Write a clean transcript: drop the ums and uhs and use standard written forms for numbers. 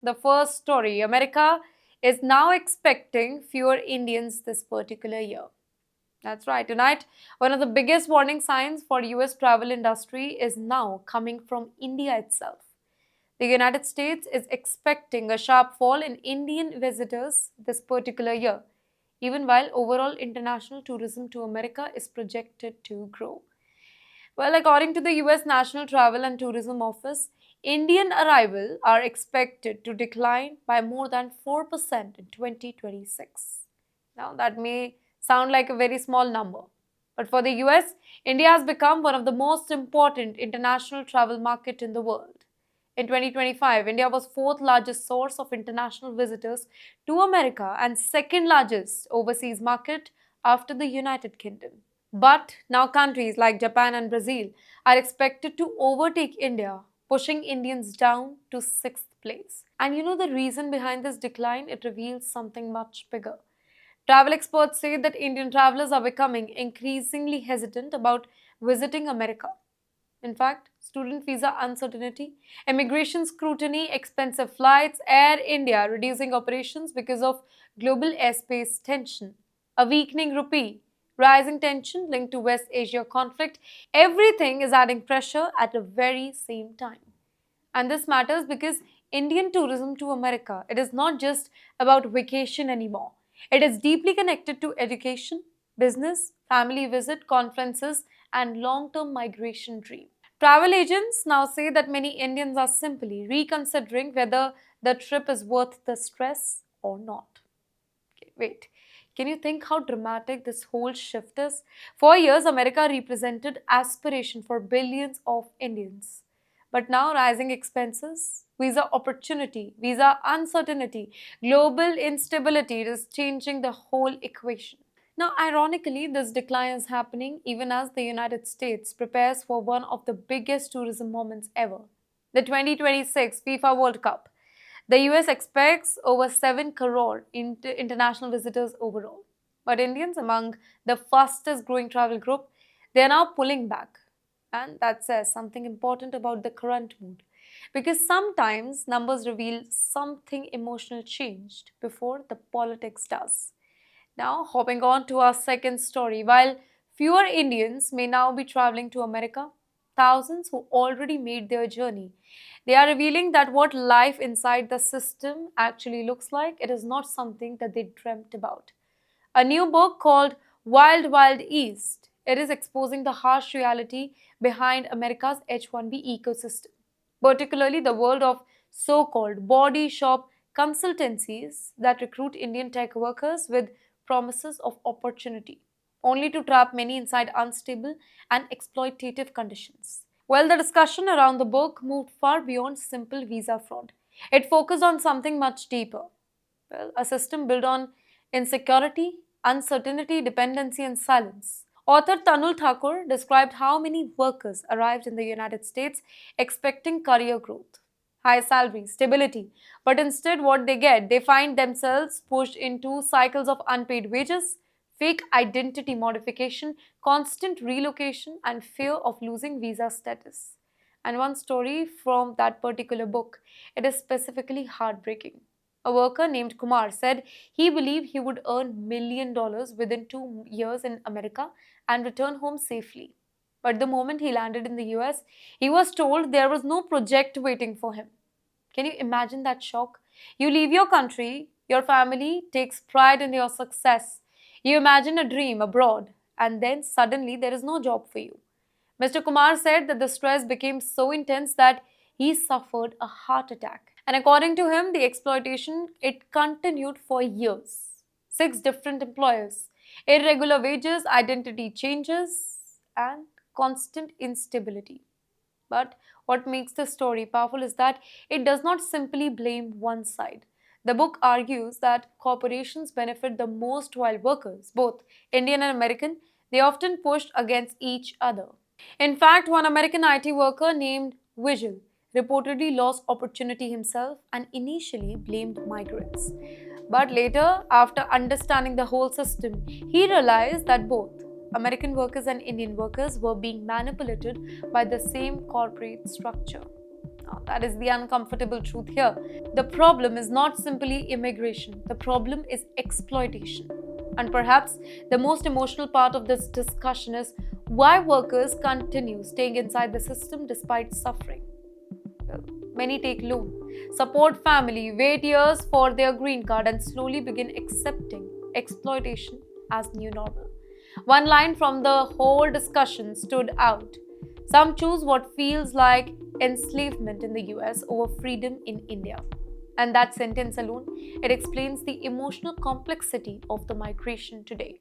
The first story, America is now expecting fewer Indians this particular year. That's right. Tonight, one of the biggest warning signs for US travel industry is now coming from India itself. The United States is expecting a sharp fall in Indian visitors this particular year, even while overall international tourism to America is projected to grow. Well, according to the US National Travel and Tourism Office, Indian arrival are expected to decline by more than 4% in 2026. Now, that may sound like a very small number, but for the US, India has become one of the most important international travel market in the world. In 2025, India was fourth largest source of international visitors to America and second largest overseas market after the United Kingdom. But now countries like Japan and Brazil are expected to overtake India, pushing Indians down to sixth place. And you know the reason behind this decline? It reveals something much bigger. Travel experts say that Indian travelers are becoming increasingly hesitant about visiting America. In fact, student visa uncertainty, immigration scrutiny, expensive flights, Air India reducing operations because of global airspace tension, a weakening rupee, rising tension linked to West Asia conflict, everything is adding pressure at the very same time. And this matters because Indian tourism to America, it is not just about vacation anymore. It is deeply connected to education, business, family visit, conferences, and long-term migration dream. Travel agents now say that many Indians are simply reconsidering whether the trip is worth the stress or not. Okay, wait. Can you think how dramatic this whole shift is? For years, America represented aspiration for billions of Indians. But now, rising expenses, visa opportunity, visa uncertainty, global instability is changing the whole equation. Now, ironically, this decline is happening even as the United States prepares for one of the biggest tourism moments ever, the 2026 FIFA World Cup. The US expects over 7 crore international visitors overall. But Indians, among the fastest growing travel group, they are now pulling back. And that says something important about the current mood. Because sometimes numbers reveal something emotional changed before the politics does. Now, hopping on to our second story, while fewer Indians may now be traveling to America, thousands who already made their journey, they are revealing that what life inside the system actually looks like, it is not something that they dreamt about. A new book called Wild Wild East, it is exposing the harsh reality behind America's H-1B ecosystem, particularly the world of so-called body shop consultancies that recruit Indian tech workers with promises of opportunity, only to trap many inside unstable and exploitative conditions. Well, the discussion around the book moved far beyond simple visa fraud. It focused on something much deeper. Well, a system built on insecurity, uncertainty, dependency, and silence. Author Tanul Thakur described how many workers arrived in the United States expecting career growth, high salary, stability, but instead, what they get, they find themselves pushed into cycles of unpaid wages, fake identity modification, constant relocation, and fear of losing visa status. And one story from that particular book, it is specifically heartbreaking. A worker named Kumar said he believed he would earn $1 million within 2 years in America and return home safely. But the moment he landed in the US, he was told there was no project waiting for him. Can you imagine that shock? You leave your country, your family takes pride in your success. You imagine a dream abroad, and then suddenly there is no job for you. Mr. Kumar said that the stress became so intense that he suffered a heart attack. And according to him, the exploitation it continued for years. 6 different employers, irregular wages, identity changes, and constant instability. But what makes the story powerful is that it does not simply blame one side. The book argues that corporations benefit the most while workers, both Indian and American, they often pushed against each other. In fact, one American IT worker named Vigil reportedly lost opportunity himself and initially blamed migrants. But later, after understanding the whole system, he realized that both American workers and Indian workers were being manipulated by the same corporate structure. Now, that is the uncomfortable truth here. The problem is not simply immigration, the problem is exploitation. And perhaps the most emotional part of this discussion is why workers continue staying inside the system despite suffering. Well, many take loan, support family, wait years for their green card, and slowly begin accepting exploitation as new normal. One line from the whole discussion stood out. Some choose what feels like enslavement in the US over freedom in India. And that sentence alone, it explains the emotional complexity of the migration today.